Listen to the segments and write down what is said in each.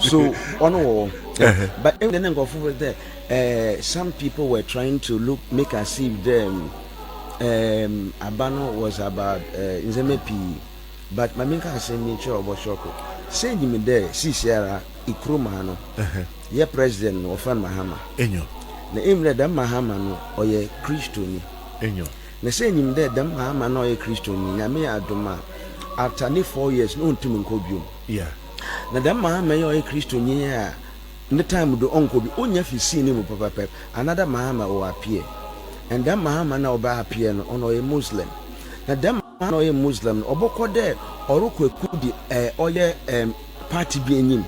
So on but then go forward there. Some people were trying to make as if them Abano was about Nzemepi, but my main say nature of Shoko. Say me there, see Sierra, Ikrumano, ye president of Mahama. Enyo. Na imle da Mahama no oye Christian. Enyo. Na say him there da Mahama no oye Christian. Na me adoma after 4 years no ntimi nkobio. Yeah. Na da Mahama oye Christian ya the time do onko bi onya fi see ni mu papa another Mahama will appear. And that Mahama na oba appear no ono a Muslim. Na that Mahama no a Muslim oboko there oroko ekudi oye party bi enyim.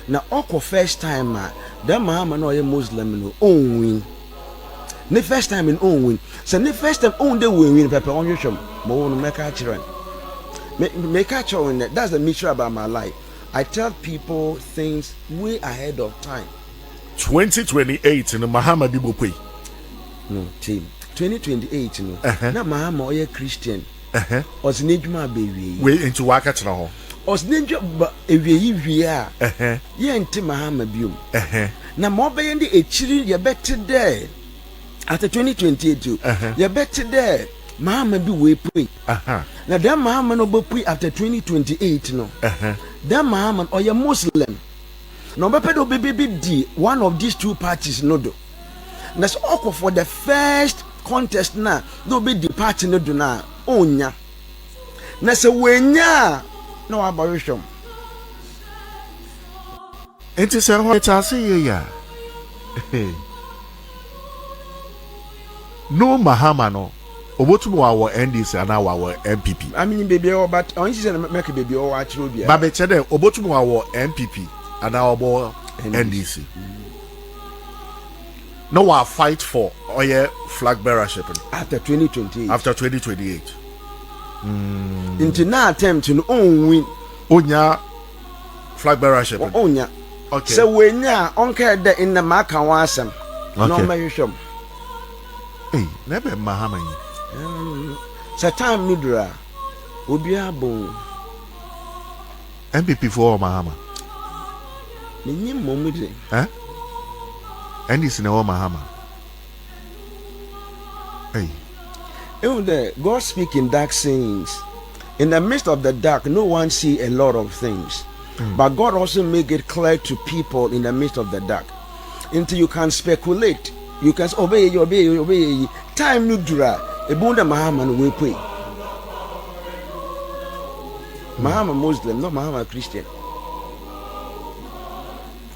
Na oko first time that Mahama no a Muslim no own win. Ne first time in own win. So ne first time own the win papa on your mo won make children. Make children that's the mystery about my life. I tell people things way ahead of time. 2028 in the Mahama Dibopwe. No, team. 2028, no. Na Mahama oye Christian. Os nejuma bewie. We into waka tena ho. Os nejuma ewie wie a. Ye nti Mahama biom. Na mo be yende echiri ye better there. After 2028, ye better there. Mahama bi we pray. Na that Mahama no be pray after 2028 no. That Mahama oye Muslim. No be pedo be di one of these two parties no do. That's all for the first contest na do be the party no do na onya na se wenya no aborishom enti se ho ta se ya no Mahama no obotu mo wa NDC ana wa MPP I mean baby o but on she say make baby o wa chiro bia ba be che dem obotu mo wa MPP ana obo NDC no wa fight for oye flag bearership after 2028 after 2028 into na attempt to own win onya flag bearership onya okay so wenya onka de in the maka wasam no mayushom nebe Mahama yi sa time midra obi abon MPP for Mahama ni momide and it's in our Mahama. Hey. You know, God speak in dark sayings. In the midst of the dark, no one see a lot of things. But God also make it clear to people in the midst of the dark. Until you can speculate. You can obey. Time no dura. Ebunda Mahama no we pray. Mahama Muslim, not Mahama Christian.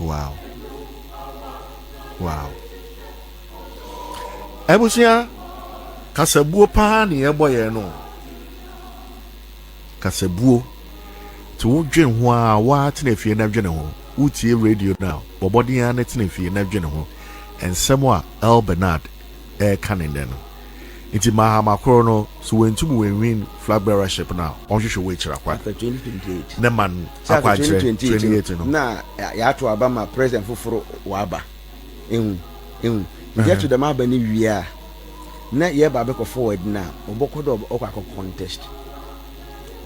Wow. Ebusia kasabuo pa na yeboye no kasabuo to wodwen ho a wa tena fie na dwene ho utie radio now bobodi ya na tena fie na dwene ho ensem a ElBernard kanende no iti Mahama kro no so wentum win flag bearership now onhwehwe we kira kwa 2028 na man akwa 2028 no na ya to abama president foforo waba get to the mabani wia na ye ba be ko forward na obokodo okwa contest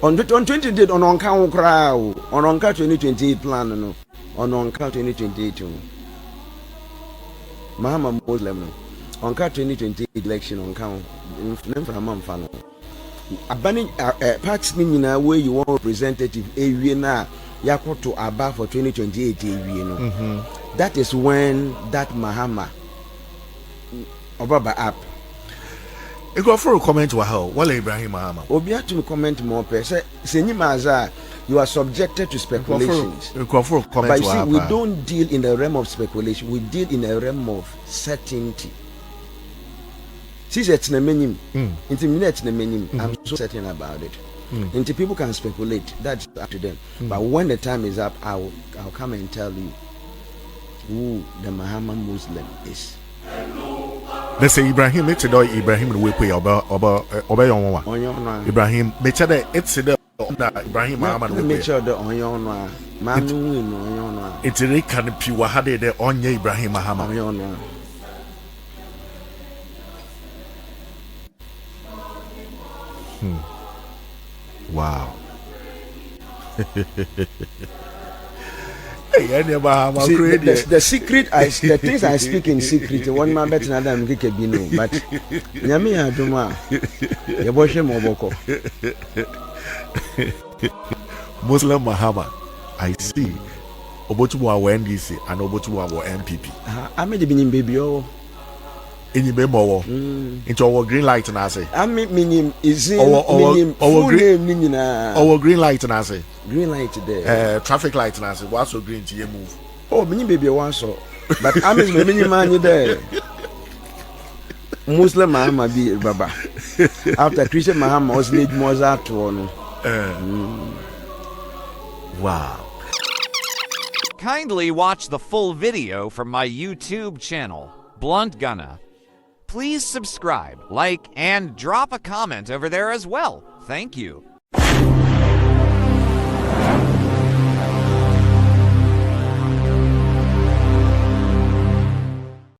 on 2028 on onka wo kra o on onka 2028 plan no on onka 2028 Mahama Muslim no onka 2028 election onka nemfra mamfa no abani party ni nyina where you want representative ewie na yakoto aba for 2028 ewie no that is when that Mahama Obaba app. You go for a comment to how? Well, Ibrahim Mahama. Obia to comment more per se maza you are subjected to speculations. You go for a comment but to you see, we don't deal in the realm of speculation. We deal in a realm of certainty. I'm so certain about it. Until people can speculate, that's up to them. But when the time is up, I'll come and tell you who the Mahama Muslim is. Let's say Ibrahim, it's a Ibrahim the way pay obey on Ibrahim, make sure that it's the Ibrahim Mahama make sure that on your man, it's a can pure had it on Ibrahim Mahama. Wow. Yeah, yeah, Mahama, See, great. the secret, the things I speak in secret, one man better than them get bino. But Yami Aduma, Yaboshe Moboko. Muslim Mahama, I see. Obotuwa wa NDC and Obotuwa wa MPP. I made the beginning baby. In your memo, into our green light and I say. I mean, is it our green light and I say. Green light there. Traffic light and I say. What's so green to you move? Oh, mini baby one so. But I'm a mini man there. Muslim Mahama be Baba. After Christian Mahama was made Mozart to one. Wow. Kindly watch the full video from my YouTube channel, BluntGhana. Please subscribe, like, and drop a comment over there as well. Thank you.